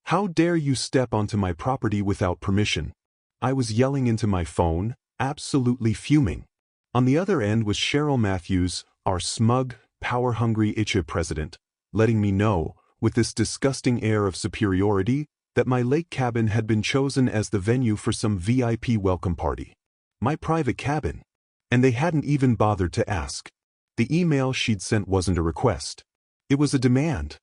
How dare you step onto my property without permission? I was yelling into my phone, absolutely fuming. On the other end was Cheryl Matthews, our smug, power-hungry HOA president, letting me know, with this disgusting air of superiority, that my lake cabin had been chosen as the venue for some VIP welcome party. My private cabin. And they hadn't even bothered to ask. The email she'd sent wasn't a request. It was a demand.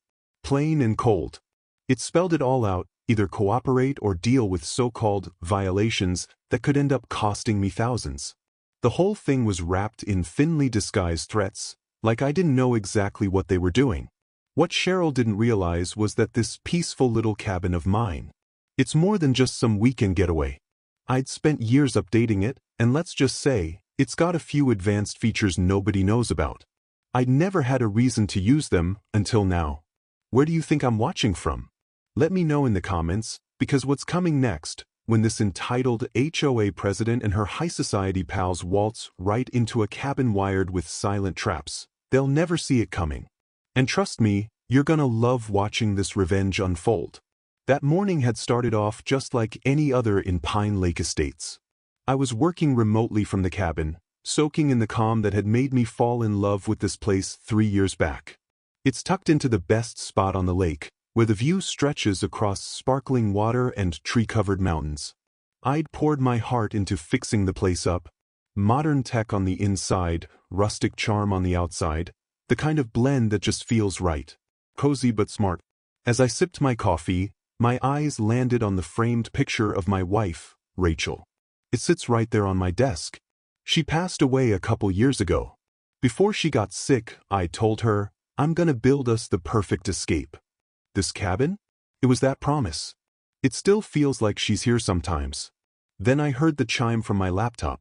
Plain and cold. It spelled it all out, either cooperate or deal with so-called violations that could end up costing me thousands. The whole thing was wrapped in thinly disguised threats, like I didn't know exactly what they were doing. What Cheryl didn't realize was that this peaceful little cabin of mine, it's more than just some weekend getaway. I'd spent years updating it, and let's just say, it's got a few advanced features nobody knows about. I'd never had a reason to use them until now. Where do you think I'm watching from? Let me know in the comments, because what's coming next, when this entitled HOA president and her high society pals waltz right into a cabin wired with silent traps, they'll never see it coming. And trust me, you're gonna love watching this revenge unfold. That morning had started off just like any other in Pine Lake Estates. I was working remotely from the cabin, soaking in the calm that had made me fall in love with this place 3 years back. It's tucked into the best spot on the lake, where the view stretches across sparkling water and tree-covered mountains. I'd poured my heart into fixing the place up. Modern tech on the inside, rustic charm on the outside, the kind of blend that just feels right. Cozy but smart. As I sipped my coffee, my eyes landed on the framed picture of my wife, Rachel. It sits right there on my desk. She passed away a couple years ago. Before she got sick, I told her, I'm gonna build us the perfect escape. This cabin? It was that promise. It still feels like she's here sometimes. Then I heard the chime from my laptop.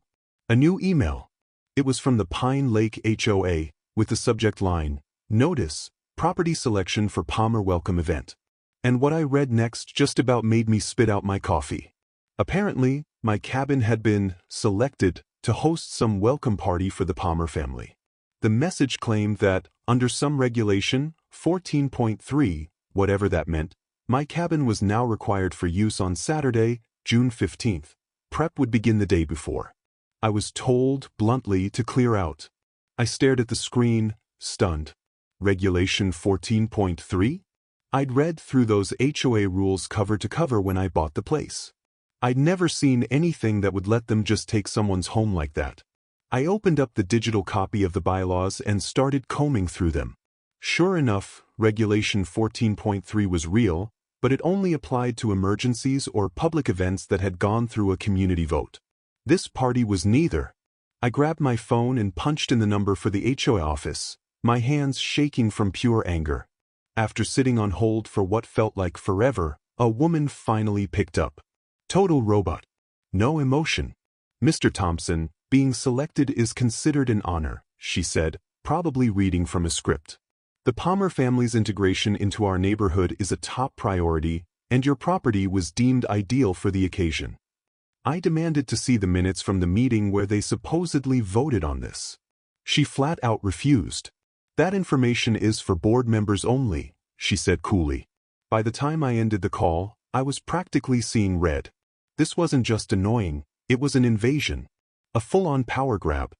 A new email. It was from the Pine Lake HOA, with the subject line, Notice, Property Selection for Palmer Welcome Event. And what I read next just about made me spit out my coffee. Apparently, my cabin had been selected to host some welcome party for the Palmer family. The message claimed that, under some regulation, 14.3, whatever that meant, my cabin was now required for use on Saturday, June 15th. Prep would begin the day before. I was told, bluntly, to clear out. I stared at the screen, stunned. Regulation 14.3? I'd read through those HOA rules cover to cover when I bought the place. I'd never seen anything that would let them just take someone's home like that. I opened up the digital copy of the bylaws and started combing through them. Sure enough, Regulation 14.3 was real, but it only applied to emergencies or public events that had gone through a community vote. This party was neither. I grabbed my phone and punched in the number for the HOA office, my hands shaking from pure anger. After sitting on hold for what felt like forever, a woman finally picked up. Total robot. No emotion. Mr. Thompson, being selected is considered an honor, she said, probably reading from a script. The Palmer family's integration into our neighborhood is a top priority, and your property was deemed ideal for the occasion. I demanded to see the minutes from the meeting where they supposedly voted on this. She flat out refused. That information is for board members only, she said coolly. By the time I ended the call, I was practically seeing red. This wasn't just annoying, it was an invasion. A full-on power grab.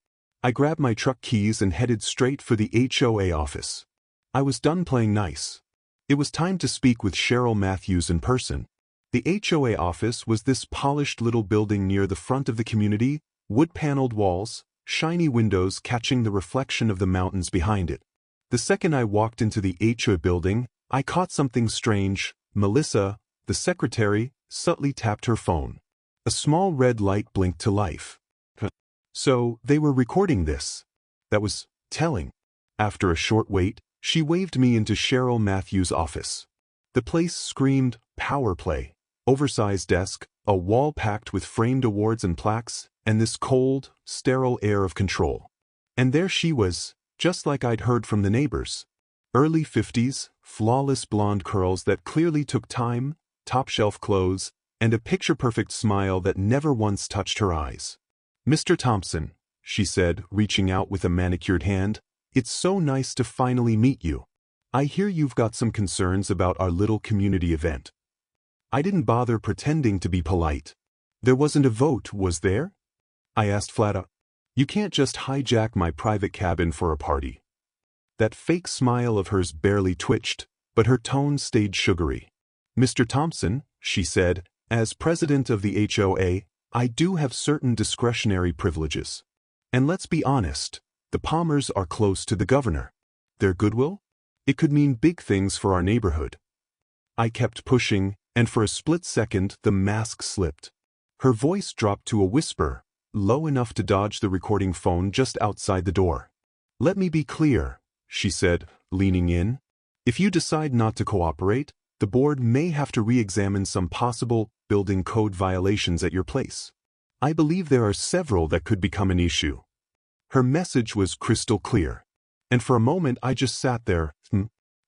I grabbed my truck keys and headed straight for the HOA office. I was done playing nice. It was time to speak with Cheryl Matthews in person. The HOA office was this polished little building near the front of the community, wood-paneled walls, shiny windows catching the reflection of the mountains behind it. The second I walked into the HOA building, I caught something strange. Melissa, the secretary, subtly tapped her phone. A small red light blinked to life. So, they were recording this. That was telling. After a short wait, she waved me into Cheryl Matthews' office. The place screamed power play. Oversized desk, a wall packed with framed awards and plaques, and this cold, sterile air of control. And there she was, just like I'd heard from the neighbors. Early 50s, flawless blonde curls that clearly took time, top-shelf clothes, and a picture-perfect smile that never once touched her eyes. Mr. Thompson, she said, reaching out with a manicured hand, it's so nice to finally meet you. I hear you've got some concerns about our little community event. I didn't bother pretending to be polite. There wasn't a vote, was there? I asked flat out. You can't just hijack my private cabin for a party. That fake smile of hers barely twitched, but her tone stayed sugary. Mr. Thompson, she said, as president of the HOA, I do have certain discretionary privileges. And let's be honest, the Palmers are close to the governor. Their goodwill? It could mean big things for our neighborhood. I kept pushing, and for a split second the mask slipped. Her voice dropped to a whisper, low enough to dodge the recording phone just outside the door. Let me be clear, she said, leaning in. If you decide not to cooperate, the board may have to re-examine some possible building code violations at your place. I believe there are several that could become an issue. Her message was crystal clear. And for a moment I just sat there.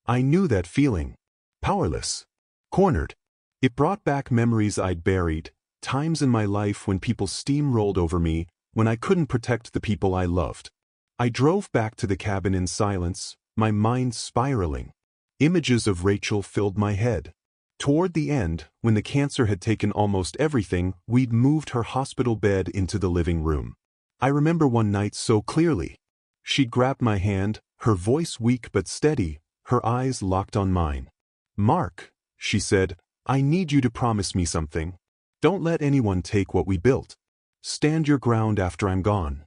I knew that feeling. Powerless. Cornered. It brought back memories I'd buried, times in my life when people steamrolled over me, when I couldn't protect the people I loved. I drove back to the cabin in silence, my mind spiraling. Images of Rachel filled my head. Toward the end, when the cancer had taken almost everything, we'd moved her hospital bed into the living room. I remember one night so clearly. She grabbed my hand, her voice weak but steady, her eyes locked on mine. Mark, she said, I need you to promise me something. Don't let anyone take what we built. Stand your ground after I'm gone.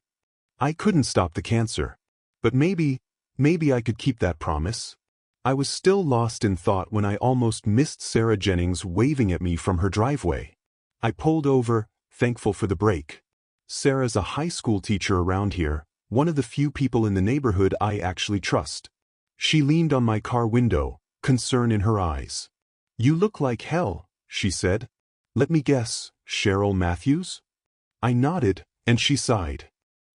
I couldn't stop the cancer. But maybe I could keep that promise. I was still lost in thought when I almost missed Sarah Jennings waving at me from her driveway. I pulled over, thankful for the break. Sarah's a high school teacher around here, one of the few people in the neighborhood I actually trust. She leaned on my car window, concern in her eyes. You look like hell, she said. Let me guess, Cheryl Matthews? I nodded, and she sighed.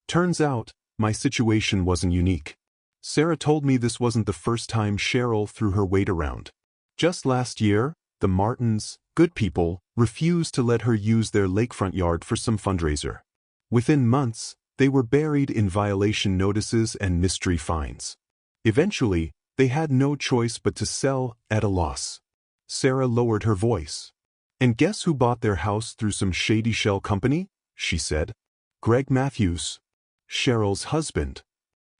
Turns out, my situation wasn't unique. Sarah told me this wasn't the first time Cheryl threw her weight around. Just last year, the Martins, good people, refused to let her use their lakefront yard for some fundraiser. Within months, they were buried in violation notices and mystery fines. Eventually, they had no choice but to sell at a loss. Sarah lowered her voice. And guess who bought their house through some shady shell company? She said. Greg Matthews, Cheryl's husband.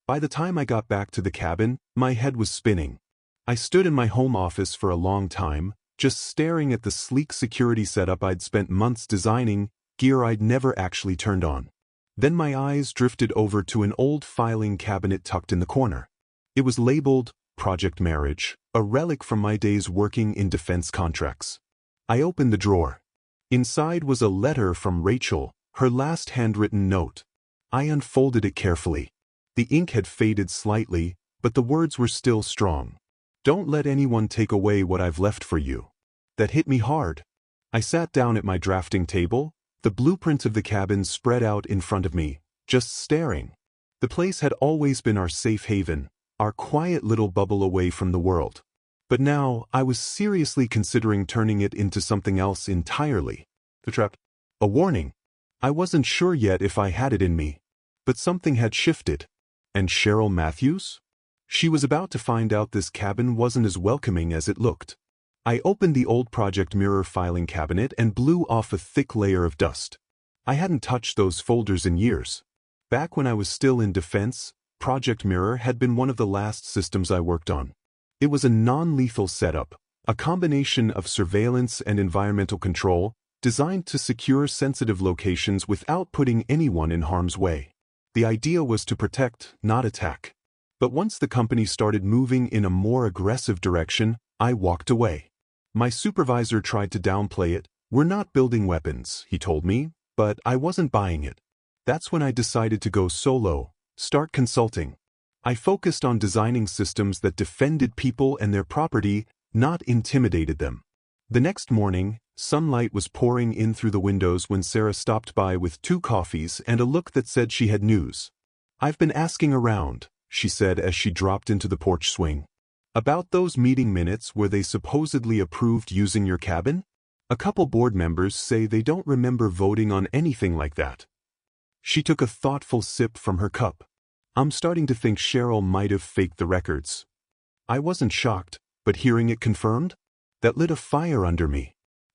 By the time I got back to the cabin, my head was spinning. I stood in my home office for a long time, just staring at the sleek security setup I'd spent months designing, gear I'd never actually turned on. Then my eyes drifted over to an old filing cabinet tucked in the corner. It was labeled Project Marriage, a relic from my days working in defense contracts. I opened the drawer. Inside was a letter from Rachel, her last handwritten note. I unfolded it carefully. The ink had faded slightly, but the words were still strong. Don't let anyone take away what I've left for you. That hit me hard. I sat down at my drafting table, the blueprint of the cabin spread out in front of me, just staring. The place had always been our safe haven, our quiet little bubble away from the world. But now I was seriously considering turning it into something else entirely. The trap. A warning. I wasn't sure yet if I had it in me. But something had shifted. And Cheryl Matthews? She was about to find out this cabin wasn't as welcoming as it looked. I opened the old Project Mirror filing cabinet and blew off a thick layer of dust. I hadn't touched those folders in years. Back when I was still in defense, Project Mirror had been one of the last systems I worked on. It was a non-lethal setup, a combination of surveillance and environmental control, designed to secure sensitive locations without putting anyone in harm's way. The idea was to protect, not attack. But once the company started moving in a more aggressive direction, I walked away. My supervisor tried to downplay it. We're not building weapons, he told me, but I wasn't buying it. That's when I decided to go solo, start consulting. I focused on designing systems that defended people and their property, not intimidated them. The next morning, sunlight was pouring in through the windows when Sarah stopped by with 2 coffees and a look that said she had news. I've been asking around, she said as she dropped into the porch swing. About those meeting minutes where they supposedly approved using your cabin? A couple board members say they don't remember voting on anything like that. She took a thoughtful sip from her cup. I'm starting to think Cheryl might have faked the records. I wasn't shocked, but hearing it confirmed? That lit a fire under me.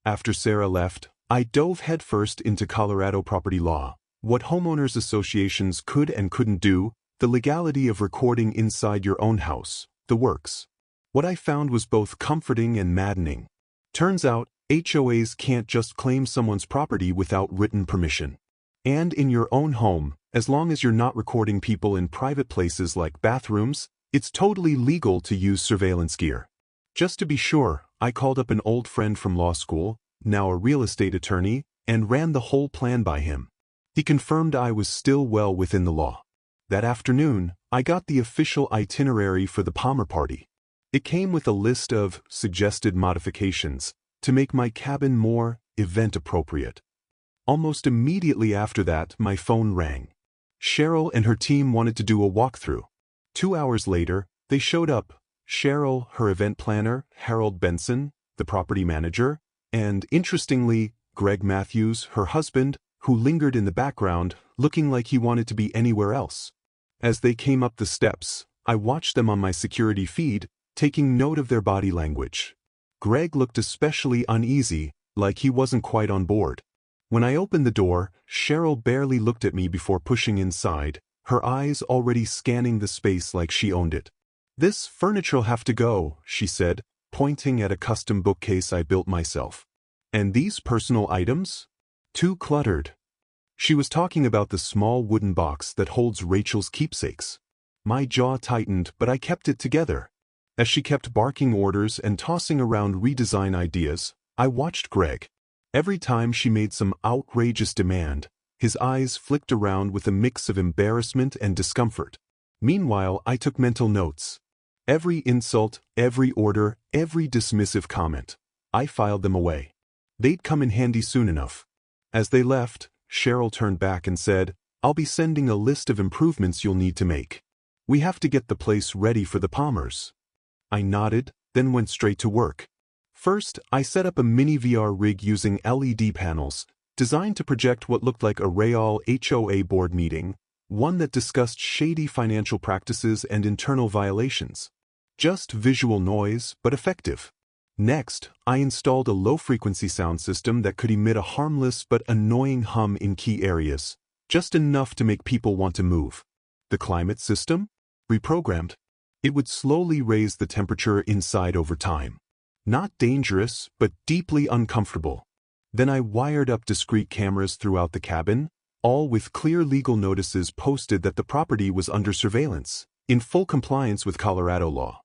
After Sarah left, I dove headfirst into Colorado property law, what homeowners associations could and couldn't do, the legality of recording inside your own house, the works. What I found was both comforting and maddening. Turns out, HOAs can't just claim someone's property without written permission. And in your own home, as long as you're not recording people in private places like bathrooms, it's totally legal to use surveillance gear. Just to be sure, I called up an old friend from law school, now a real estate attorney, and ran the whole plan by him. He confirmed I was still well within the law. That afternoon, I got the official itinerary for the Palmer party. It came with a list of suggested modifications to make my cabin more event-appropriate. Almost immediately after that, my phone rang. Cheryl and her team wanted to do a walkthrough. 2 hours later, they showed up. Cheryl, her event planner, Harold Benson, the property manager, and, interestingly, Greg Matthews, her husband, who lingered in the background, looking like he wanted to be anywhere else. As they came up the steps, I watched them on my security feed, taking note of their body language. Greg looked especially uneasy, like he wasn't quite on board. When I opened the door, Cheryl barely looked at me before pushing inside, her eyes already scanning the space like she owned it. "This furniture'll have to go," she said, pointing at a custom bookcase I built myself. "And these personal items? Too cluttered." She was talking about the small wooden box that holds Rachel's keepsakes. My jaw tightened, but I kept it together. As she kept barking orders and tossing around redesign ideas, I watched Greg. Every time she made some outrageous demand, his eyes flicked around with a mix of embarrassment and discomfort. Meanwhile, I took mental notes. Every insult, every order, every dismissive comment. I filed them away. They'd come in handy soon enough. As they left, Cheryl turned back and said, "I'll be sending a list of improvements you'll need to make. We have to get the place ready for the Palmers." I nodded, then went straight to work. First, I set up a mini VR rig using LED panels, designed to project what looked like a real HOA board meeting, one that discussed shady financial practices and internal violations. Just visual noise, but effective. Next, I installed a low-frequency sound system that could emit a harmless but annoying hum in key areas, just enough to make people want to move. The climate system? Reprogrammed. It would slowly raise the temperature inside over time. Not dangerous, but deeply uncomfortable. Then I wired up discrete cameras throughout the cabin, all with clear legal notices posted that the property was under surveillance, in full compliance with Colorado law.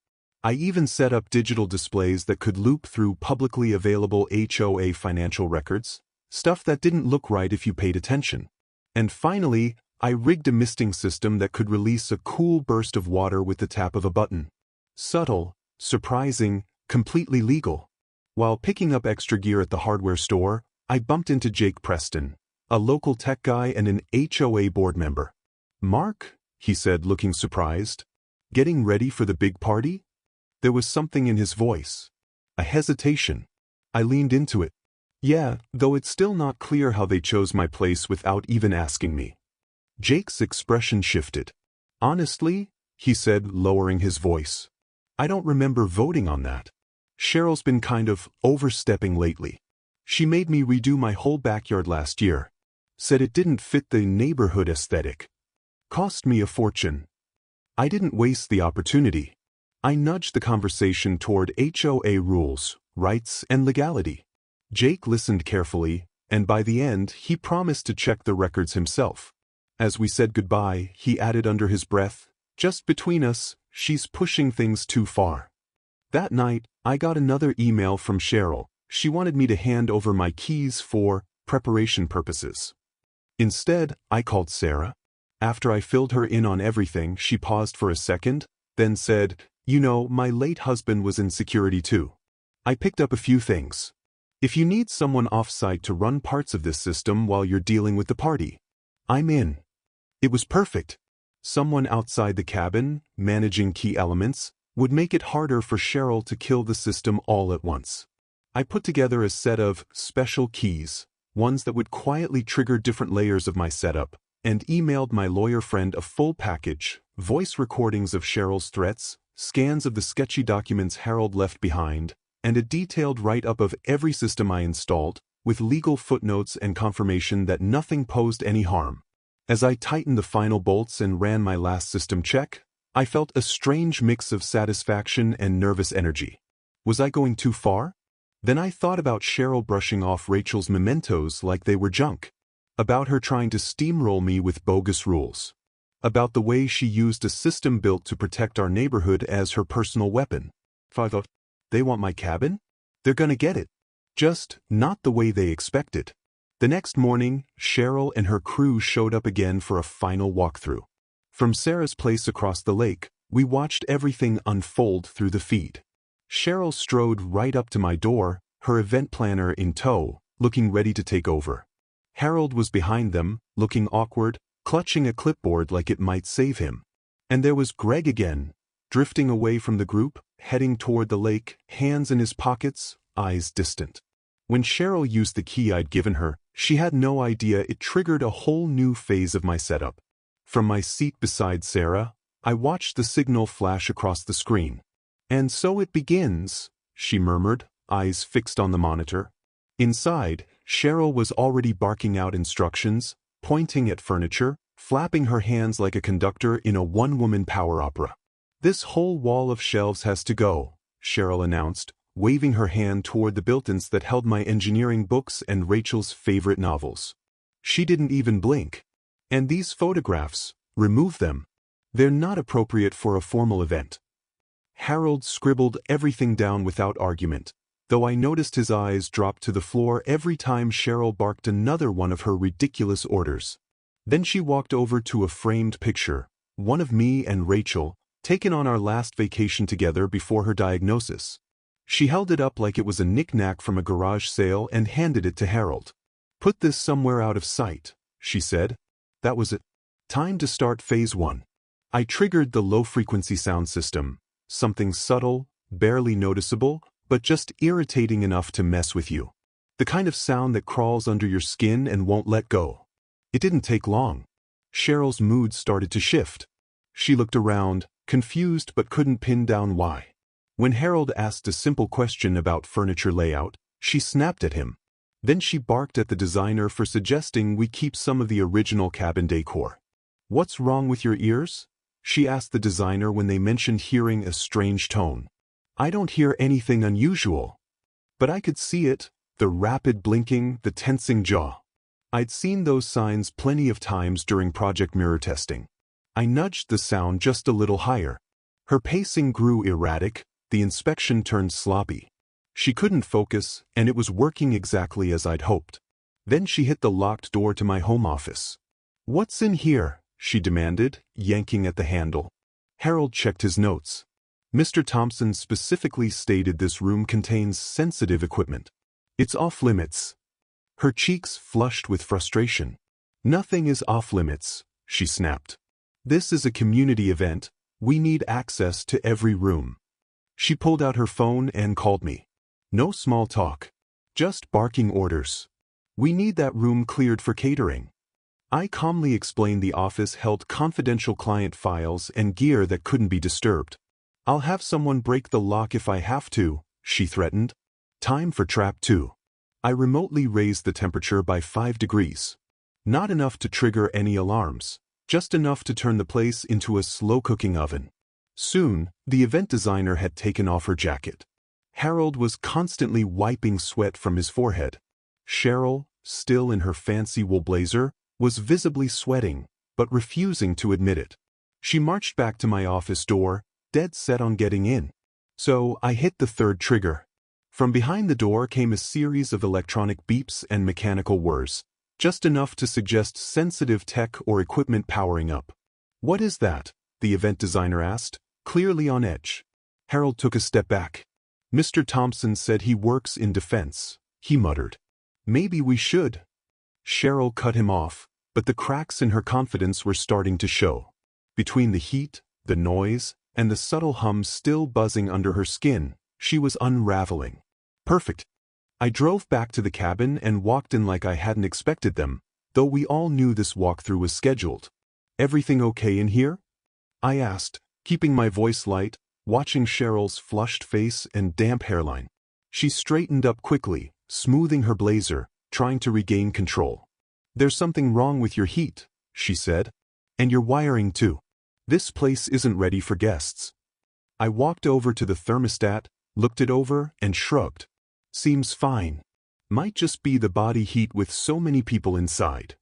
I even set up digital displays that could loop through publicly available HOA financial records, stuff that didn't look right if you paid attention. And finally, I rigged a misting system that could release a cool burst of water with the tap of a button. Subtle, surprising, completely legal. While picking up extra gear at the hardware store, I bumped into Jake Preston, a local tech guy and an HOA board member. "Mark," he said, looking surprised, "getting ready for the big party?" There was something in his voice. A hesitation. I leaned into it. "Yeah, though it's still not clear how they chose my place without even asking me." Jake's expression shifted. "Honestly," he said, lowering his voice, "I don't remember voting on that. Cheryl's been kind of overstepping lately. She made me redo my whole backyard last year. Said it didn't fit the neighborhood aesthetic. Cost me a fortune. I didn't waste the opportunity. I nudged the conversation toward HOA rules, rights, and legality. Jake listened carefully, and by the end, he promised to check the records himself. As we said goodbye, he added under his breath, "Just between us, she's pushing things too far." That night, I got another email from Cheryl. She wanted me to hand over my keys for preparation purposes. Instead, I called Sarah. After I filled her in on everything, she paused for a second, then said, "You know, my late husband was in security too. I picked up a few things. If you need someone off-site to run parts of this system while you're dealing with the party, I'm in." It was perfect. Someone outside the cabin, managing key elements, would make it harder for Cheryl to kill the system all at once. I put together a set of special keys, ones that would quietly trigger different layers of my setup, and emailed my lawyer friend a full package, voice recordings of Cheryl's threats, scans of the sketchy documents Harold left behind, and a detailed write-up of every system I installed, with legal footnotes and confirmation that nothing posed any harm. As I tightened the final bolts and ran my last system check, I felt a strange mix of satisfaction and nervous energy. Was I going too far? Then I thought about Cheryl brushing off Rachel's mementos like they were junk. About her trying to steamroll me with bogus rules. About the way she used a system built to protect our neighborhood as her personal weapon. I thought, they want my cabin? They're gonna get it. Just not the way they expected. The next morning, Cheryl and her crew showed up again for a final walkthrough. From Sarah's place across the lake, we watched everything unfold through the feed. Cheryl strode right up to my door, her event planner in tow, looking ready to take over. Harold was behind them, looking awkward, clutching a clipboard like it might save him. And there was Greg again, drifting away from the group, heading toward the lake, hands in his pockets, eyes distant. When Cheryl used the key I'd given her, she had no idea it triggered a whole new phase of my setup. From my seat beside Sarah, I watched the signal flash across the screen. "And so it begins," she murmured, eyes fixed on the monitor. Inside, Cheryl was already barking out instructions, pointing at furniture, flapping her hands like a conductor in a one-woman power opera. "This whole wall of shelves has to go," Cheryl announced, waving her hand toward the built-ins that held my engineering books and Rachel's favorite novels. She didn't even blink. "And these photographs, remove them. They're not appropriate for a formal event." Harold scribbled everything down without argument, though I noticed his eyes drop to the floor every time Cheryl barked another one of her ridiculous orders. Then she walked over to a framed picture, one of me and Rachel, taken on our last vacation together before her diagnosis. She held it up like it was a knick-knack from a garage sale and handed it to Harold. "Put this somewhere out of sight," she said. That was it. Time to start phase 1. I triggered the low-frequency sound system, something subtle, barely noticeable, but just irritating enough to mess with you. The kind of sound that crawls under your skin and won't let go. It didn't take long. Cheryl's mood started to shift. She looked around, confused but couldn't pin down why. When Harold asked a simple question about furniture layout, she snapped at him. Then she barked at the designer for suggesting we keep some of the original cabin decor. "What's wrong with your ears?" she asked the designer when they mentioned hearing a strange tone. "I don't hear anything unusual." But I could see it, the rapid blinking, the tensing jaw. I'd seen those signs plenty of times during project mirror testing. I nudged the sound just a little higher. Her pacing grew erratic, the inspection turned sloppy. She couldn't focus, and it was working exactly as I'd hoped. Then she hit the locked door to my home office. "What's in here?" she demanded, yanking at the handle. Harold checked his notes. Mr. Thompson specifically stated this room contains sensitive equipment. "It's off limits." Her cheeks flushed with frustration. "Nothing is off limits," she snapped. "This is a community event. We need access to every room." She pulled out her phone and called me. No small talk. Just barking orders. "We need that room cleared for catering." I calmly explained the office held confidential client files and gear that couldn't be disturbed. "I'll have someone break the lock if I have to," she threatened. Time for trap 2. I remotely raised the temperature by 5 degrees. Not enough to trigger any alarms, just enough to turn the place into a slow-cooking oven. Soon, the event designer had taken off her jacket. Harold was constantly wiping sweat from his forehead. Cheryl, still in her fancy wool blazer, was visibly sweating, but refusing to admit it. She marched back to my office door, dead set on getting in. So I hit the third trigger. From behind the door came a series of electronic beeps and mechanical whirs, just enough to suggest sensitive tech or equipment powering up. "What is that?" the event designer asked, clearly on edge. Harold took a step back. "Mr. Thompson said he works in defense," he muttered. "Maybe we should." Cheryl cut him off, but the cracks in her confidence were starting to show. Between the heat, the noise, and the subtle hum still buzzing under her skin, she was unraveling. "Perfect." I drove back to the cabin and walked in like I hadn't expected them, though we all knew this walkthrough was scheduled. "Everything okay in here?" I asked, keeping my voice light, watching Cheryl's flushed face and damp hairline. She straightened up quickly, smoothing her blazer, trying to regain control. "There's something wrong with your heat," she said. "And your wiring too. This place isn't ready for guests." I walked over to the thermostat, looked it over, and shrugged. "Seems fine. Might just be the body heat with so many people inside."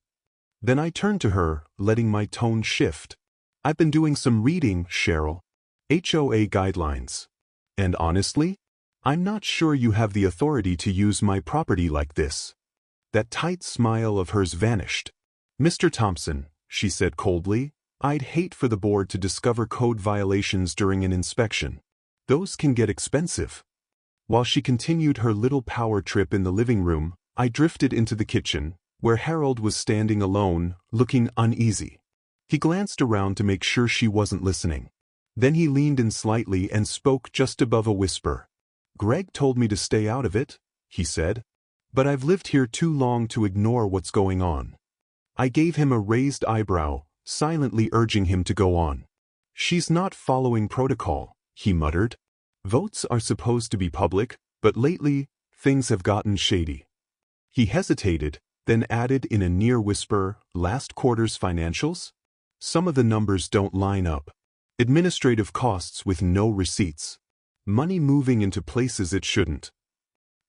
Then I turned to her, letting my tone shift. "I've been doing some reading, Cheryl. HOA guidelines. And honestly, I'm not sure you have the authority to use my property like this." That tight smile of hers vanished. "Mr. Thompson," she said coldly, "I'd hate for the board to discover code violations during an inspection. Those can get expensive." While she continued her little power trip in the living room, I drifted into the kitchen, where Harold was standing alone, looking uneasy. He glanced around to make sure she wasn't listening. Then he leaned in slightly and spoke just above a whisper. "Greg told me to stay out of it," he said. "But I've lived here too long to ignore what's going on." I gave him a raised eyebrow, silently urging him to go on. "She's not following protocol," he muttered. "Votes are supposed to be public, but lately, things have gotten shady." He hesitated, then added in a near whisper, "Last quarter's financials? Some of the numbers don't line up. Administrative costs with no receipts. Money moving into places it shouldn't."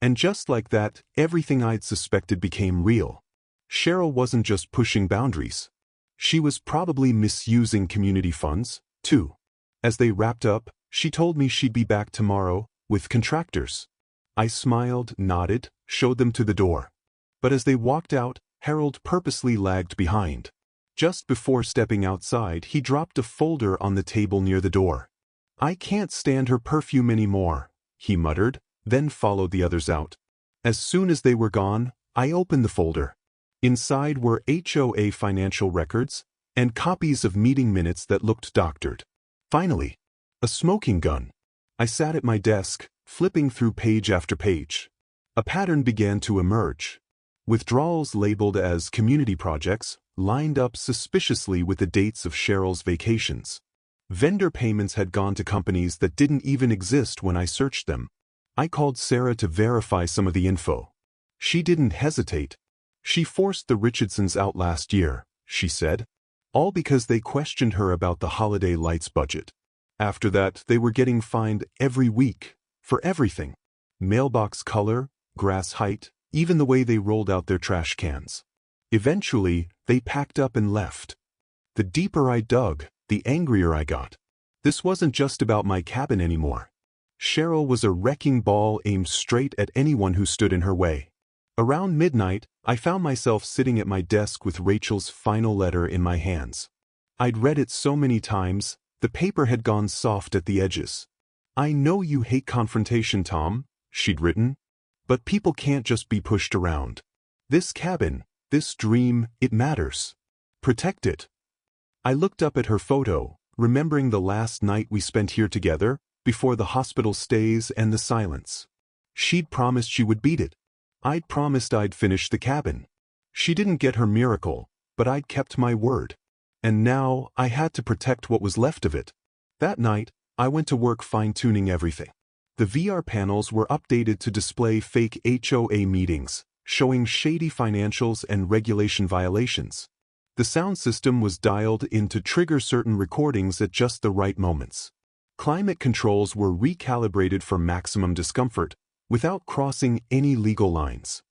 And just like that, everything I'd suspected became real. Cheryl wasn't just pushing boundaries. She was probably misusing community funds, too. As they wrapped up, she told me she'd be back tomorrow, with contractors. I smiled, nodded, showed them to the door. But as they walked out, Harold purposely lagged behind. Just before stepping outside, he dropped a folder on the table near the door. "I can't stand her perfume anymore," he muttered, then followed the others out. As soon as they were gone, I opened the folder. Inside were HOA financial records and copies of meeting minutes that looked doctored. Finally, a smoking gun. I sat at my desk, flipping through page after page. A pattern began to emerge. Withdrawals labeled as community projects lined up suspiciously with the dates of Cheryl's vacations. Vendor payments had gone to companies that didn't even exist when I searched them. I called Sarah to verify some of the info. She didn't hesitate. "She forced the Richardsons out last year," she said, "all because they questioned her about the holiday lights budget. After that, they were getting fined every week, for everything. Mailbox color, grass height, even the way they rolled out their trash cans. Eventually, they packed up and left. The deeper I dug, the angrier I got. This wasn't just about my cabin anymore. Cheryl was a wrecking ball aimed straight at anyone who stood in her way. Around midnight, I found myself sitting at my desk with Rachel's final letter in my hands. I'd read it so many times, the paper had gone soft at the edges. "I know you hate confrontation, Tom," she'd written, "but people can't just be pushed around. This cabin, this dream, it matters. Protect it." I looked up at her photo, remembering the last night we spent here together, before the hospital stays and the silence. She'd promised she would beat it. I'd promised I'd finish the cabin. She didn't get her miracle, but I'd kept my word. And now I had to protect what was left of it. That night, I went to work fine-tuning everything. The VR panels were updated to display fake HOA meetings, showing shady financials and regulation violations. The sound system was dialed in to trigger certain recordings at just the right moments. Climate controls were recalibrated for maximum discomfort, without crossing any legal lines.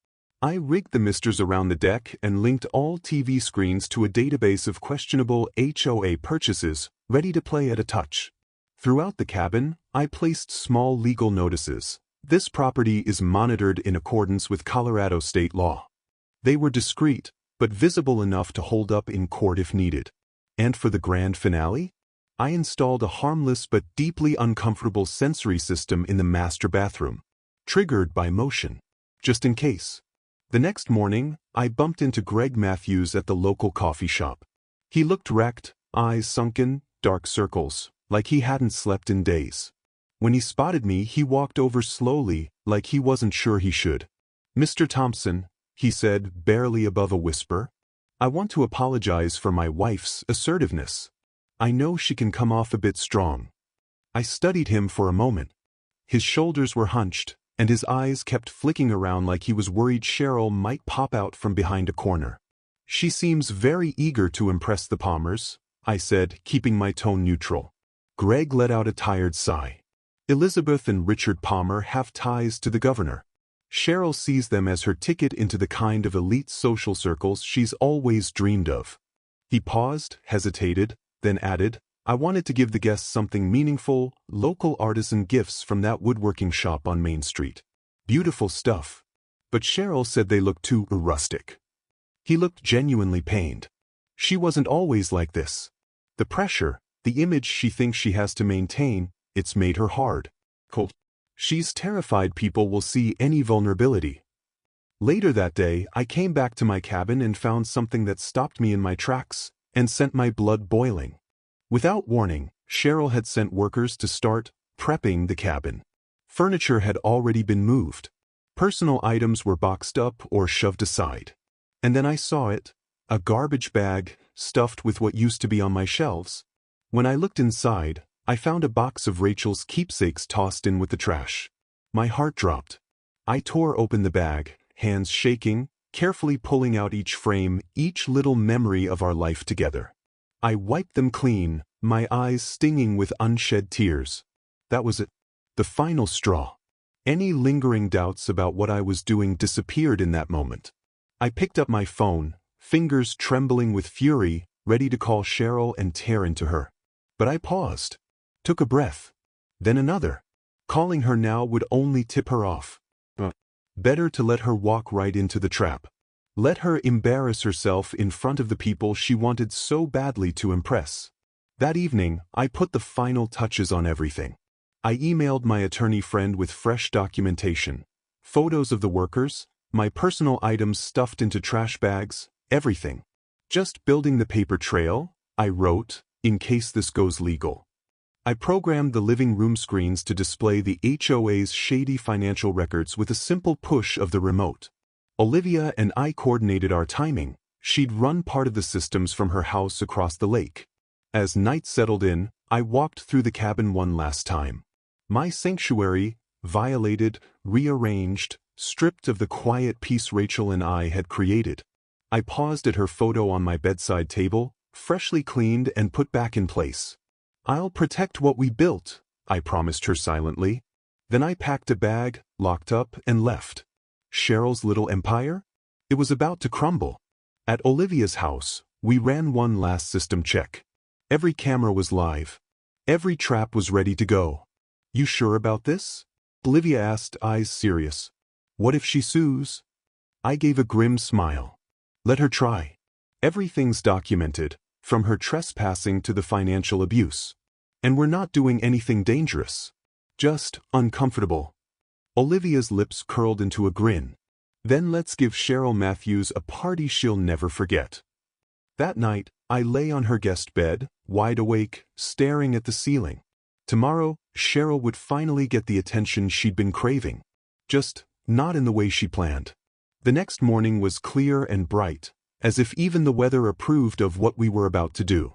I rigged the misters around the deck and linked all TV screens to a database of questionable HOA purchases, ready to play at a touch. Throughout the cabin, I placed small legal notices. "This property is monitored in accordance with Colorado state law." They were discreet, but visible enough to hold up in court if needed. And for the grand finale, I installed a harmless but deeply uncomfortable sensory system in the master bathroom, triggered by motion, just in case. The next morning, I bumped into Greg Matthews at the local coffee shop. He looked wrecked, eyes sunken, dark circles, like he hadn't slept in days. When he spotted me, he walked over slowly, like he wasn't sure he should. "Mr. Thompson," he said, barely above a whisper, "I want to apologize for my wife's assertiveness. I know she can come off a bit strong." I studied him for a moment. His shoulders were hunched, and his eyes kept flicking around like he was worried Cheryl might pop out from behind a corner. "She seems very eager to impress the Palmers," I said, keeping my tone neutral. Greg let out a tired sigh. "Elizabeth and Richard Palmer have ties to the governor. Cheryl sees them as her ticket into the kind of elite social circles she's always dreamed of." He paused, hesitated, then added, "I wanted to give the guests something meaningful, local artisan gifts from that woodworking shop on Main Street. Beautiful stuff. But Cheryl said they looked too rustic." He looked genuinely pained. "She wasn't always like this. The pressure, the image she thinks she has to maintain, it's made her hard. Cold. She's terrified people will see any vulnerability." Later that day, I came back to my cabin and found something that stopped me in my tracks and sent my blood boiling. Without warning, Cheryl had sent workers to start prepping the cabin. Furniture had already been moved. Personal items were boxed up or shoved aside. And then I saw it, a garbage bag stuffed with what used to be on my shelves. When I looked inside, I found a box of Rachel's keepsakes tossed in with the trash. My heart dropped. I tore open the bag, hands shaking, carefully pulling out each frame, each little memory of our life together. I wiped them clean, my eyes stinging with unshed tears. That was it. The final straw. Any lingering doubts about what I was doing disappeared in that moment. I picked up my phone, fingers trembling with fury, ready to call Cheryl and tear into her. But I paused, took a breath, then another. Calling her now would only tip her off. Better to let her walk right into the trap. Let her embarrass herself in front of the people she wanted so badly to impress. That evening, I put the final touches on everything. I emailed my attorney friend with fresh documentation. Photos of the workers, my personal items stuffed into trash bags, everything. "Just building the paper trail," I wrote, "in case this goes legal." I programmed the living room screens to display the HOA's shady financial records with a simple push of the remote. Olivia and I coordinated our timing. She'd run part of the systems from her house across the lake. As night settled in, I walked through the cabin one last time. My sanctuary, violated, rearranged, stripped of the quiet peace Rachel and I had created. I paused at her photo on my bedside table, freshly cleaned and put back in place. "I'll protect what we built," I promised her silently. Then I packed a bag, locked up, and left. Cheryl's little empire? It was about to crumble. At Olivia's house, we ran one last system check. Every camera was live. Every trap was ready to go. "You sure about this?" Olivia asked, eyes serious. "What if she sues?" I gave a grim smile. "Let her try. Everything's documented, from her trespassing to the financial abuse. And we're not doing anything dangerous. Just uncomfortable." Olivia's lips curled into a grin. "Then let's give Cheryl Matthews a party she'll never forget." That night, I lay on her guest bed, wide awake, staring at the ceiling. Tomorrow, Cheryl would finally get the attention she'd been craving. Just not in the way she planned. The next morning was clear and bright, as if even the weather approved of what we were about to do.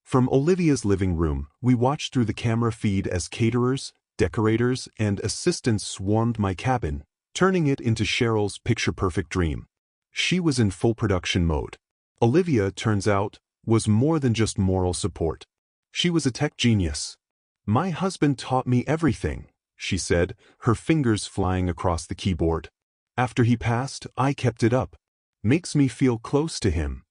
From Olivia's living room, we watched through the camera feed as caterers, decorators, and assistants swarmed my cabin, turning it into Cheryl's picture-perfect dream. She was in full production mode. Olivia, turns out, was more than just moral support. She was a tech genius. "My husband taught me everything," she said, her fingers flying across the keyboard. "After he passed, I kept it up. Makes me feel close to him."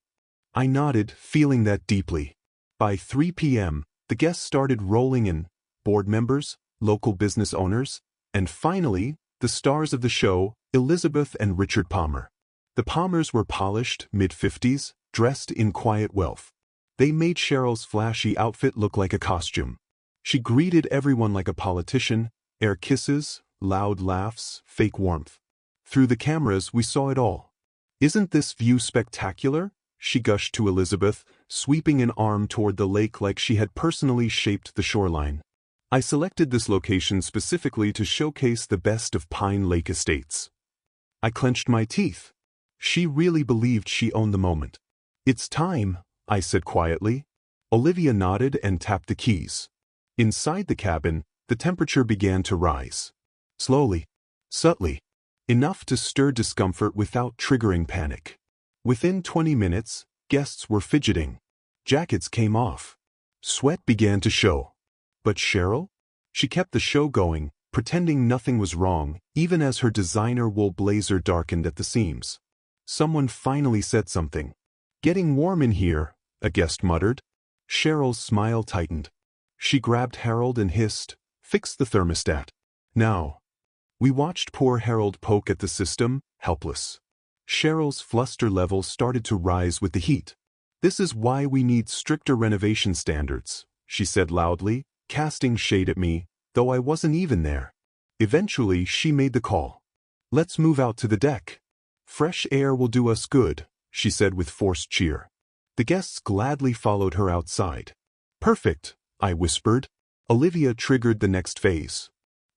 I nodded, feeling that deeply. By 3 p.m., the guests started rolling in, board members, local business owners, and finally, the stars of the show, Elizabeth and Richard Palmer. The Palmers were polished, mid-50s, dressed in quiet wealth. They made Cheryl's flashy outfit look like a costume. She greeted everyone like a politician, air kisses, loud laughs, fake warmth. Through the cameras, we saw it all. "Isn't this view spectacular?" she gushed to Elizabeth, sweeping an arm toward the lake like she had personally shaped the shoreline. "I selected this location specifically to showcase the best of Pine Lake Estates." I clenched my teeth. She really believed she owned the moment. "It's time," I said quietly. Olivia nodded and tapped the keys. Inside the cabin, the temperature began to rise. Slowly. Subtly. Enough to stir discomfort without triggering panic. Within 20 minutes, guests were fidgeting. Jackets came off. Sweat began to show. But Cheryl? She kept the show going, pretending nothing was wrong, even as her designer wool blazer darkened at the seams. Someone finally said something. "Getting warm in here," a guest muttered. Cheryl's smile tightened. She grabbed Harold and hissed, "Fix the thermostat. Now." We watched poor Harold poke at the system, helpless. Cheryl's fluster level started to rise with the heat. "This is why we need stricter renovation standards," she said loudly, casting shade at me, though I wasn't even there. Eventually, she made the call. "Let's move out to the deck. Fresh air will do us good," she said with forced cheer. The guests gladly followed her outside. "Perfect," I whispered. Olivia triggered the next phase.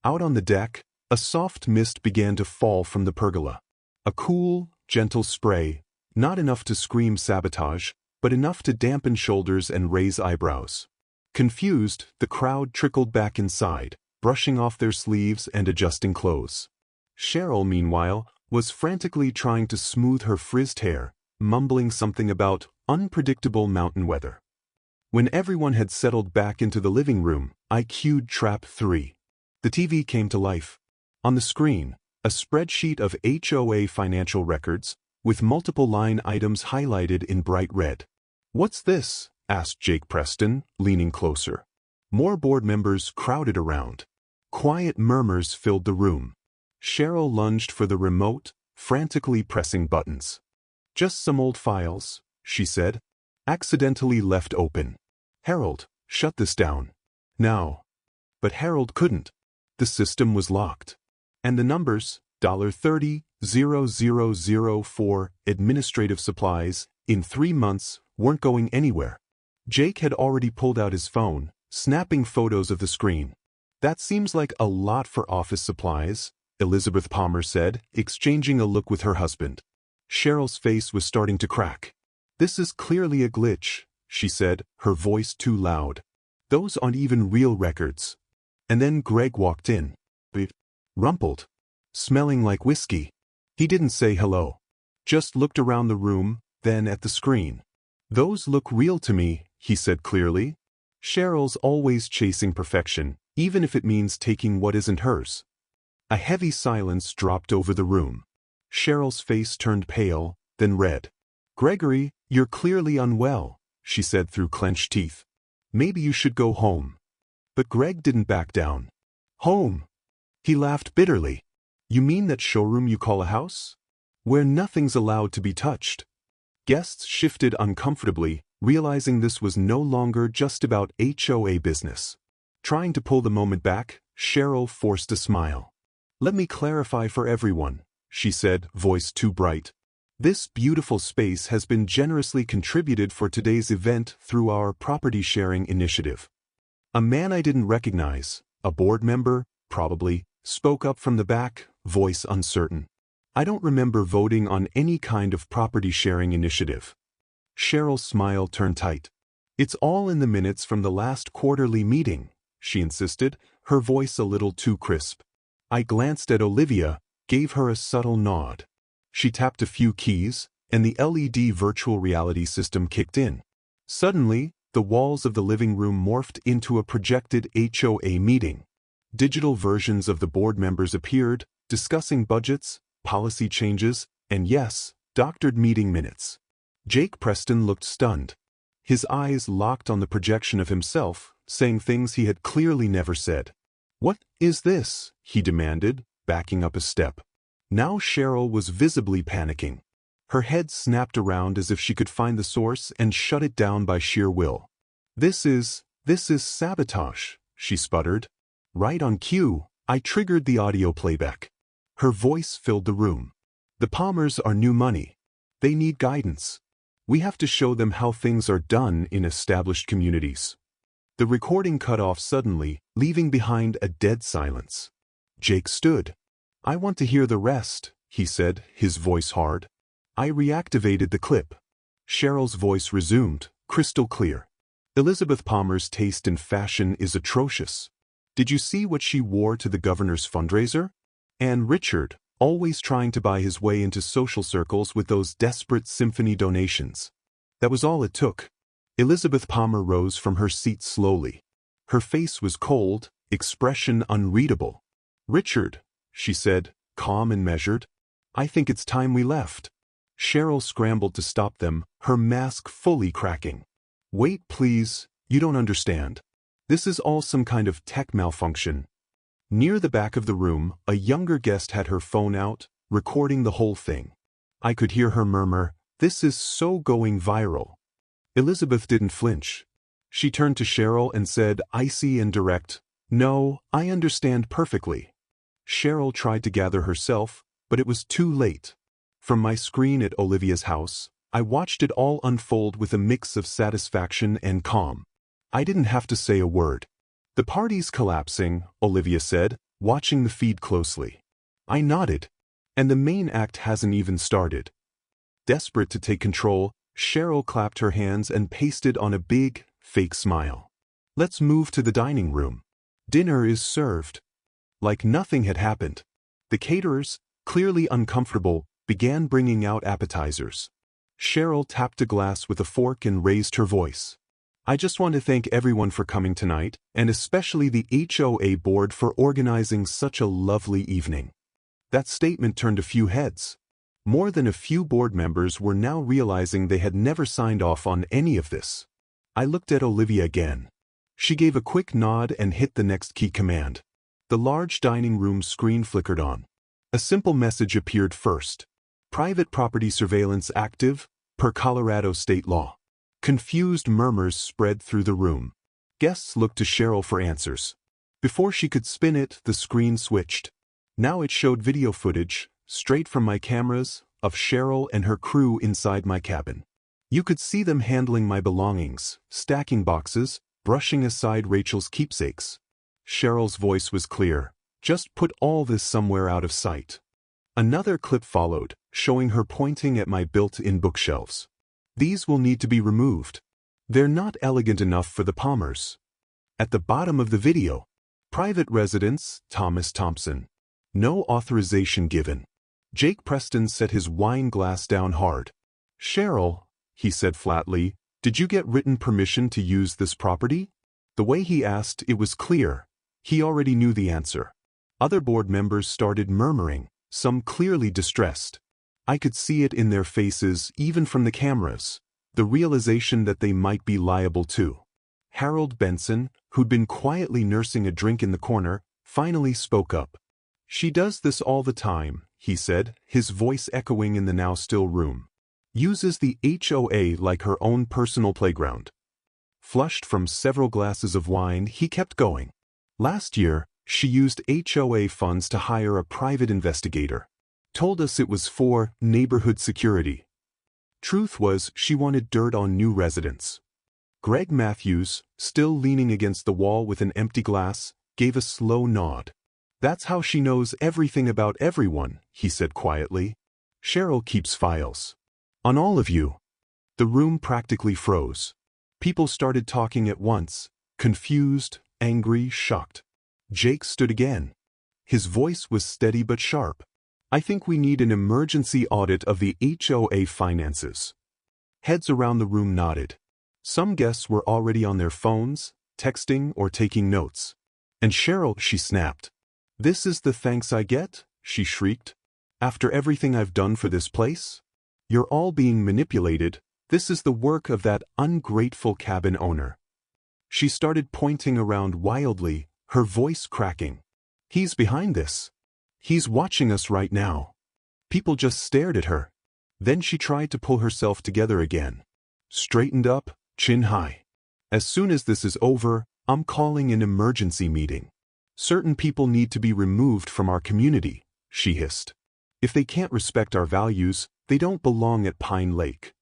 Out on the deck, a soft mist began to fall from the pergola. A cool, gentle spray, not enough to scream sabotage, but enough to dampen shoulders and raise eyebrows. Confused, the crowd trickled back inside, brushing off their sleeves and adjusting clothes. Cheryl, meanwhile, was frantically trying to smooth her frizzed hair, mumbling something about unpredictable mountain weather. When everyone had settled back into the living room, I cued Trap 3. The TV came to life. On the screen, a spreadsheet of HOA financial records, with multiple line items highlighted in bright red. "What's this?" asked Jake Preston, leaning closer. More board members crowded around. Quiet murmurs filled the room. Cheryl lunged for the remote, frantically pressing buttons. "Just some old files," she said, accidentally left open. "Harold, shut this down. Now." But Harold couldn't. The system was locked. And the numbers, $30,000 administrative supplies, in 3 months, weren't going anywhere. Jake had already pulled out his phone, snapping photos of the screen. "That seems like a lot for office supplies," Elizabeth Palmer said, exchanging a look with her husband. Cheryl's face was starting to crack. "This is clearly a glitch," she said, her voice too loud. "Those aren't even real records." And then Greg walked in. Rumpled. Smelling like whiskey. He didn't say hello. Just looked around the room, then at the screen. "Those look real to me," he said clearly. Cheryl's always chasing perfection, even if it means taking what isn't hers. A heavy silence dropped over the room. Cheryl's face turned pale, then red. "Gregory, you're clearly unwell," she said through clenched teeth. "Maybe you should go home." But Greg didn't back down. "Home?" He laughed bitterly. "You mean that showroom you call a house? Where nothing's allowed to be touched?" Guests shifted uncomfortably, realizing this was no longer just about HOA business. Trying to pull the moment back, Cheryl forced a smile. "Let me clarify for everyone," she said, voice too bright. "This beautiful space has been generously contributed for today's event through our property sharing initiative." A man I didn't recognize, a board member, probably, spoke up from the back, voice uncertain. "I don't remember voting on any kind of property sharing initiative." Cheryl's smile turned tight. "It's all in the minutes from the last quarterly meeting," she insisted, her voice a little too crisp. I glanced at Olivia, gave her a subtle nod. She tapped a few keys, and the LED virtual reality system kicked in. Suddenly, the walls of the living room morphed into a projected HOA meeting. Digital versions of the board members appeared, discussing budgets, policy changes, and yes, doctored meeting minutes. Jake Preston looked stunned. His eyes locked on the projection of himself, saying things he had clearly never said. "What is this?" he demanded, backing up a step. Now Cheryl was visibly panicking. Her head snapped around as if she could find the source and shut it down by sheer will. This is sabotage," she sputtered. Right on cue, I triggered the audio playback. Her voice filled the room. "The Palmers are new money. They need guidance. We have to show them how things are done in established communities." The recording cut off suddenly, leaving behind a dead silence. Jake stood. "I want to hear the rest," he said, his voice hard. I reactivated the clip. Cheryl's voice resumed, crystal clear. "Elizabeth Palmer's taste in fashion is atrocious. Did you see what she wore to the governor's fundraiser? And Richard, always trying to buy his way into social circles with those desperate symphony donations. That was all it took. Elizabeth Palmer rose from her seat slowly. Her face was cold, expression unreadable. "Richard," she said, calm and measured, "I think it's time we left." Cheryl scrambled to stop them, her mask fully cracking. "Wait, please, you don't understand. This is all some kind of tech malfunction." Near the back of the room, a younger guest had her phone out, recording the whole thing. I could hear her murmur, "This is so going viral." Elizabeth didn't flinch. She turned to Cheryl and said, icy and direct, "No, I understand perfectly." Cheryl tried to gather herself, but it was too late. From my screen at Olivia's house, I watched it all unfold with a mix of satisfaction and calm. I didn't have to say a word. "The party's collapsing," Olivia said, watching the feed closely. I nodded. "And the main act hasn't even started." Desperate to take control, Cheryl clapped her hands and pasted on a big, fake smile. "Let's move to the dining room. Dinner is served." Like nothing had happened. The caterers, clearly uncomfortable, began bringing out appetizers. Cheryl tapped a glass with a fork and raised her voice. "I just want to thank everyone for coming tonight, and especially the HOA board for organizing such a lovely evening." That statement turned a few heads. More than a few board members were now realizing they had never signed off on any of this. I looked at Olivia again. She gave a quick nod and hit the next key command. The large dining room screen flickered on. A simple message appeared first. "Private property surveillance active, per Colorado state law." Confused murmurs spread through the room. Guests looked to Cheryl for answers. Before she could spin it, the screen switched. Now it showed video footage, straight from my cameras, of Cheryl and her crew inside my cabin. You could see them handling my belongings, stacking boxes, brushing aside Rachel's keepsakes. Cheryl's voice was clear. "Just put all this somewhere out of sight." Another clip followed, showing her pointing at my built-in bookshelves. "These will need to be removed. They're not elegant enough for the Palmers." At the bottom of the video, "Private residence, Thomas Thompson. No authorization given." Jake Preston set his wine glass down hard. "Cheryl," he said flatly, "did you get written permission to use this property?" The way he asked, it was clear. He already knew the answer. Other board members started murmuring, some clearly distressed. I could see it in their faces, even from the cameras, the realization that they might be liable too. Harold Benson, who'd been quietly nursing a drink in the corner, finally spoke up. "She does this all the time," he said, his voice echoing in the now still room. "Uses the HOA like her own personal playground." Flushed from several glasses of wine, he kept going. "Last year, she used HOA funds to hire a private investigator. Told us it was for neighborhood security. Truth was, she wanted dirt on new residents." Greg Matthews, still leaning against the wall with an empty glass, gave a slow nod. "That's how she knows everything about everyone," he said quietly. "Cheryl keeps files. On all of you." The room practically froze. People started talking at once, confused, angry, shocked. Jake stood again. His voice was steady but sharp. "I think we need an emergency audit of the HOA finances." Heads around the room nodded. Some guests were already on their phones, texting or taking notes. "And Cheryl," she snapped. "This is the thanks I get?" she shrieked. "After everything I've done for this place? You're all being manipulated. This is the work of that ungrateful cabin owner." She started pointing around wildly, her voice cracking. "He's behind this. He's watching us right now." People just stared at her. Then she tried to pull herself together again. Straightened up, chin high. "As soon as this is over, I'm calling an emergency meeting. Certain people need to be removed from our community," she hissed. "If they can't respect our values, they don't belong at Pine Lake."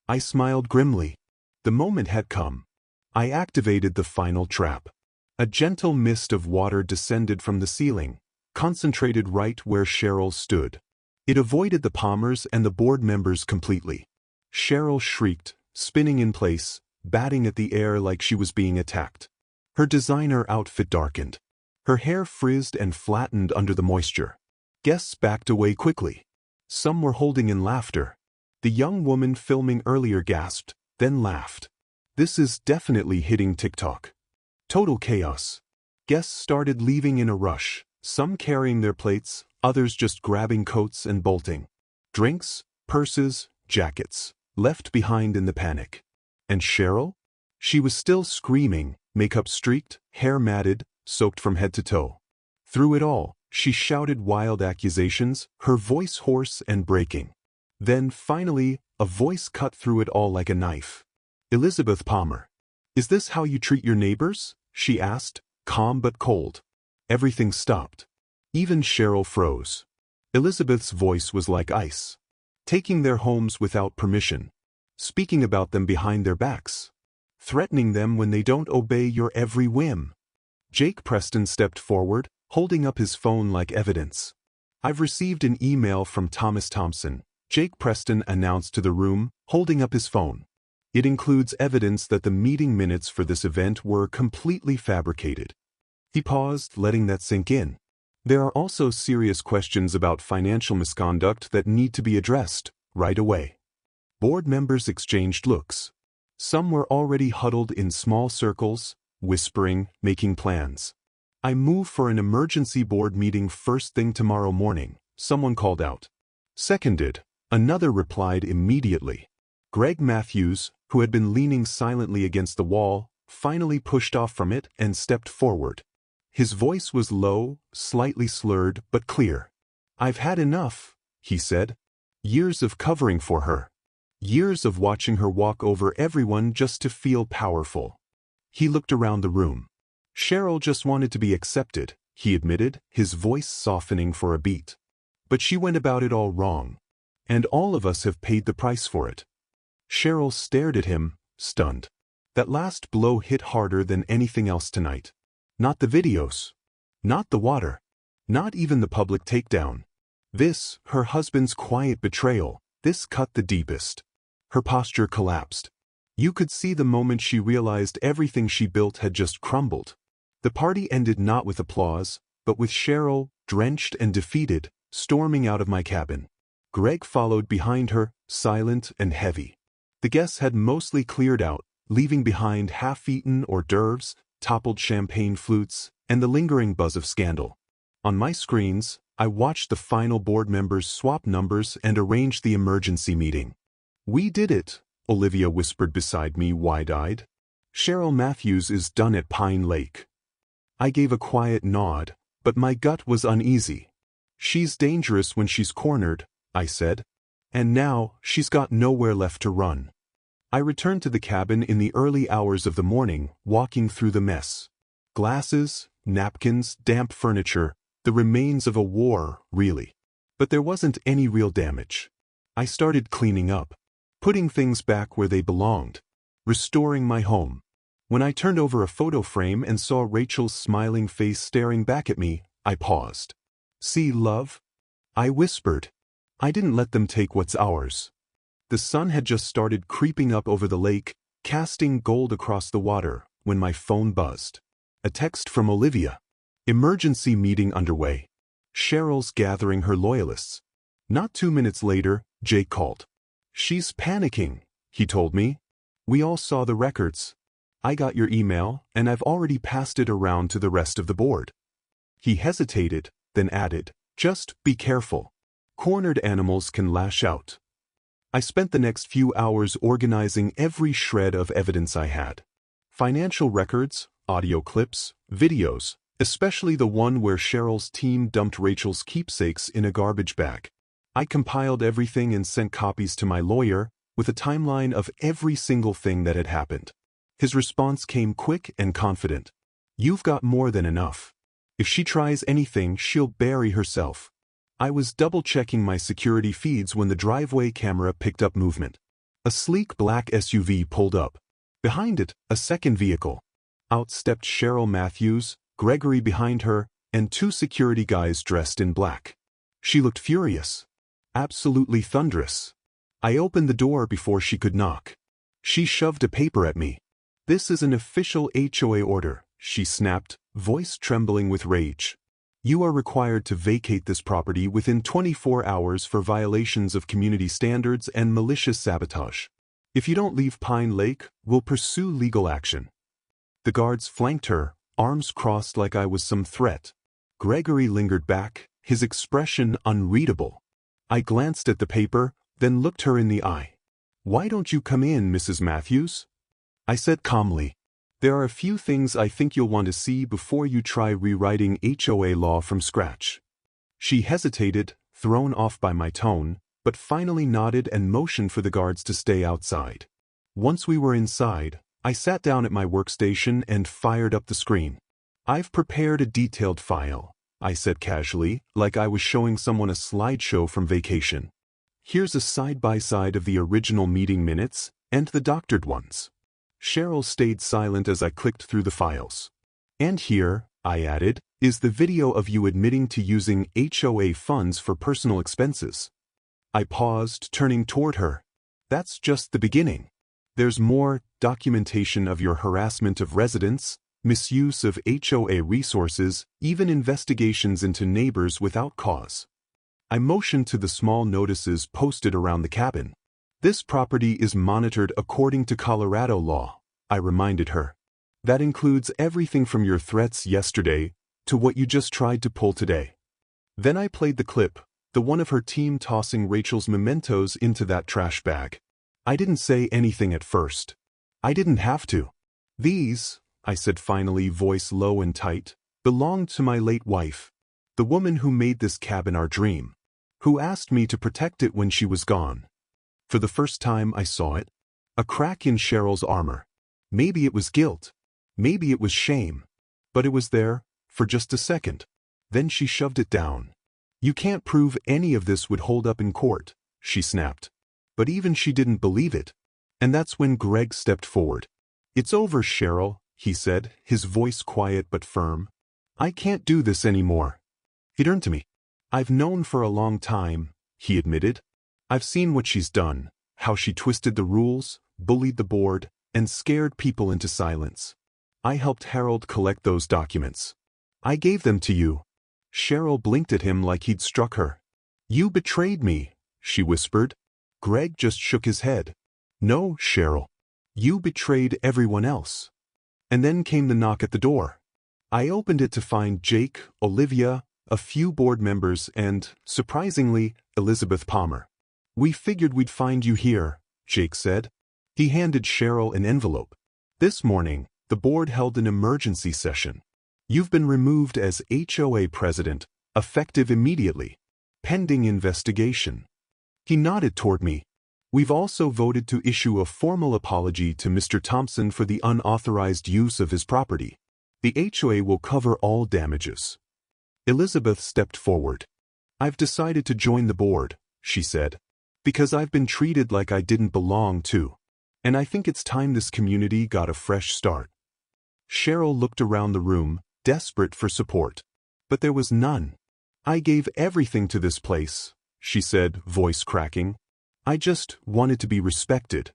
I smiled grimly. The moment had come. I activated the final trap. A gentle mist of water descended from the ceiling, concentrated right where Cheryl stood. It avoided the Palmers and the board members completely. Cheryl shrieked, spinning in place, batting at the air like she was being attacked. Her designer outfit darkened. Her hair frizzed and flattened under the moisture. Guests backed away quickly. Some were holding in laughter. The young woman filming earlier gasped, then laughed. This is definitely hitting TikTok. Total chaos. Guests started leaving in a rush, some carrying their plates, others just grabbing coats and bolting. Drinks, purses, jackets, left behind in the panic. And Cheryl? She was still screaming, makeup streaked, hair matted, soaked from head to toe. Through it all, she shouted wild accusations, her voice hoarse and breaking. Then, finally, a voice cut through it all like a knife. Elizabeth Palmer. Is this how you treat your neighbors? She asked, calm but cold. Everything stopped. Even Cheryl froze. Elizabeth's voice was like ice. Taking their homes without permission. Speaking about them behind their backs. Threatening them when they don't obey your every whim. Jake Preston stepped forward, holding up his phone like evidence. I've received an email from Thomas Thompson, Jake Preston announced to the room, holding up his phone. It includes evidence that the meeting minutes for this event were completely fabricated. He paused, letting that sink in. There are also serious questions about financial misconduct that need to be addressed, right away. Board members exchanged looks. Some were already huddled in small circles, whispering, making plans. I move for an emergency board meeting first thing tomorrow morning, someone called out. Seconded. Another replied immediately. Greg Matthews, who had been leaning silently against the wall, finally pushed off from it and stepped forward. His voice was low, slightly slurred, but clear. I've had enough, he said. Years of covering for her. Years of watching her walk over everyone just to feel powerful. He looked around the room. Cheryl just wanted to be accepted, he admitted, his voice softening for a beat. But she went about it all wrong. And all of us have paid the price for it. Cheryl stared at him, stunned. That last blow hit harder than anything else tonight. Not the videos. Not the water. Not even the public takedown. This, her husband's quiet betrayal, this cut the deepest. Her posture collapsed. You could see the moment she realized everything she built had just crumbled. The party ended not with applause, but with Cheryl, drenched and defeated, storming out of my cabin. Greg followed behind her, silent and heavy. The guests had mostly cleared out, leaving behind half-eaten hors d'oeuvres, toppled champagne flutes, and the lingering buzz of scandal. On my screens, I watched the final board members swap numbers and arrange the emergency meeting. We did it, Olivia whispered beside me, wide-eyed. Cheryl Matthews is done at Pine Lake. I gave a quiet nod, but my gut was uneasy. She's dangerous when she's cornered, I said. And now, she's got nowhere left to run. I returned to the cabin in the early hours of the morning, walking through the mess. Glasses, napkins, damp furniture, the remains of a war, really. But there wasn't any real damage. I started cleaning up, putting things back where they belonged, restoring my home. When I turned over a photo frame and saw Rachel's smiling face staring back at me, I paused. See, love? I whispered. I didn't let them take what's ours. The sun had just started creeping up over the lake, casting gold across the water, when my phone buzzed. A text from Olivia. Emergency meeting underway. Cheryl's gathering her loyalists. Not 2 minutes later, Jake called. She's panicking, he told me. We all saw the records. I got your email, and I've already passed it around to the rest of the board. He hesitated, then added, just be careful. Cornered animals can lash out. I spent the next few hours organizing every shred of evidence I had. Financial records, audio clips, videos, especially the one where Cheryl's team dumped Rachel's keepsakes in a garbage bag. I compiled everything and sent copies to my lawyer, with a timeline of every single thing that had happened. His response came quick and confident. You've got more than enough. If she tries anything, she'll bury herself. I was double-checking my security feeds when the driveway camera picked up movement. A sleek black SUV pulled up. Behind it, a second vehicle. Out stepped Cheryl Matthews, Gregory behind her, and 2 security guys dressed in black. She looked furious. Absolutely thunderous. I opened the door before she could knock. She shoved a paper at me. This is an official HOA order, she snapped, voice trembling with rage. You are required to vacate this property within 24 hours for violations of community standards and malicious sabotage. If you don't leave Pine Lake, we'll pursue legal action." The guards flanked her, arms crossed like I was some threat. Gregory lingered back, his expression unreadable. I glanced at the paper, then looked her in the eye. "Why don't you come in, Mrs. Matthews?" I said calmly. "There are a few things I think you'll want to see before you try rewriting HOA law from scratch." She hesitated, thrown off by my tone, but finally nodded and motioned for the guards to stay outside. Once we were inside, I sat down at my workstation and fired up the screen. "I've prepared a detailed file," I said casually, like I was showing someone a slideshow from vacation. "Here's a side-by-side of the original meeting minutes and the doctored ones." Cheryl stayed silent as I clicked through the files. "And here," I added, "is the video of you admitting to using HOA funds for personal expenses." I paused, turning toward her. "That's just the beginning. There's more documentation of your harassment of residents, misuse of HOA resources, even investigations into neighbors without cause." I motioned to the small notices posted around the cabin. "This property is monitored according to Colorado law," I reminded her. "That includes everything from your threats yesterday to what you just tried to pull today." Then I played the clip, the one of her team tossing Rachel's mementos into that trash bag. I didn't say anything at first. I didn't have to. "These," I said finally, voice low and tight, "belonged to my late wife, the woman who made this cabin our dream, who asked me to protect it when she was gone." For the first time I saw it. A crack in Cheryl's armor. Maybe it was guilt. Maybe it was shame. But it was there, for just a second. Then she shoved it down. "You can't prove any of this would hold up in court," she snapped. But even she didn't believe it. And that's when Greg stepped forward. "It's over, Cheryl," he said, his voice quiet but firm. "I can't do this anymore." It earned to me. "I've known for a long time," he admitted. "I've seen what she's done, how she twisted the rules, bullied the board, and scared people into silence. I helped Harold collect those documents. I gave them to you." Cheryl blinked at him like he'd struck her. "You betrayed me," she whispered. Greg just shook his head. "No, Cheryl. You betrayed everyone else." And then came the knock at the door. I opened it to find Jake, Olivia, a few board members, and, surprisingly, Elizabeth Palmer. "We figured we'd find you here," Jake said. He handed Cheryl an envelope. "This morning, the board held an emergency session. You've been removed as HOA president, effective immediately. Pending investigation." He nodded toward me. "We've also voted to issue a formal apology to Mr. Thompson for the unauthorized use of his property. The HOA will cover all damages." Elizabeth stepped forward. "I've decided to join the board," she said, "because I've been treated like I didn't belong to. And I think it's time this community got a fresh start." Cheryl looked around the room, desperate for support. But there was none. "I gave everything to this place," she said, voice cracking. "I just wanted to be respected."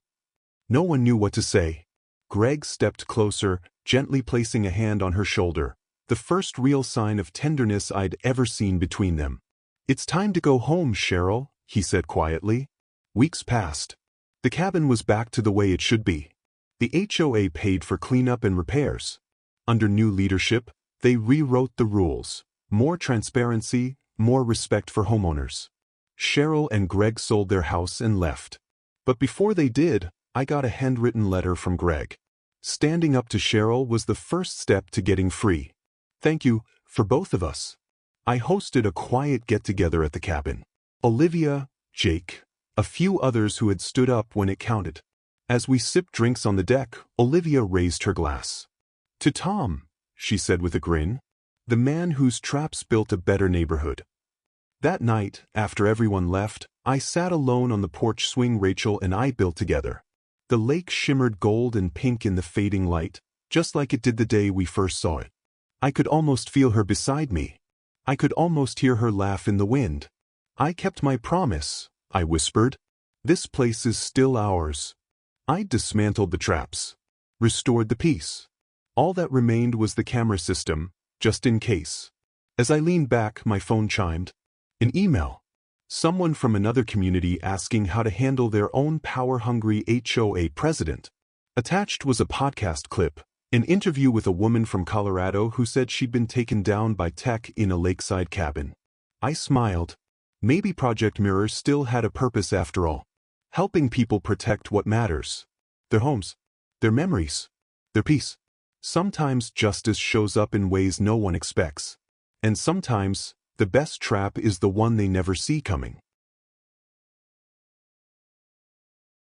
No one knew what to say. Greg stepped closer, gently placing a hand on her shoulder, the first real sign of tenderness I'd ever seen between them. "It's time to go home, Cheryl," he said quietly. Weeks passed. The cabin was back to the way it should be. The HOA paid for cleanup and repairs. Under new leadership, they rewrote the rules. More transparency, more respect for homeowners. Cheryl and Greg sold their house and left. But before they did, I got a handwritten letter from Greg. Standing up to Cheryl was the first step to getting free. "Thank you, for both of us." I hosted a quiet get-together at the cabin. Olivia, Jake, a few others who had stood up when it counted. As we sipped drinks on the deck, Olivia raised her glass. "To Tom," she said with a grin. "The man whose traps built a better neighborhood." That night, after everyone left, I sat alone on the porch swing Rachel and I built together. The lake shimmered gold and pink in the fading light, just like it did the day we first saw it. I could almost feel her beside me. I could almost hear her laugh in the wind. "I kept my promise," I whispered. "This place is still ours." I dismantled the traps. Restored the peace. All that remained was the camera system, just in case. As I leaned back, my phone chimed. An email. Someone from another community asking how to handle their own power-hungry HOA president. Attached was a podcast clip, an interview with a woman from Colorado who said she'd been taken down by tech in a lakeside cabin. I smiled. Maybe Project Mirror still had a purpose after all. Helping people protect what matters. Their homes. Their memories. Their peace. Sometimes justice shows up in ways no one expects. And sometimes, the best trap is the one they never see coming.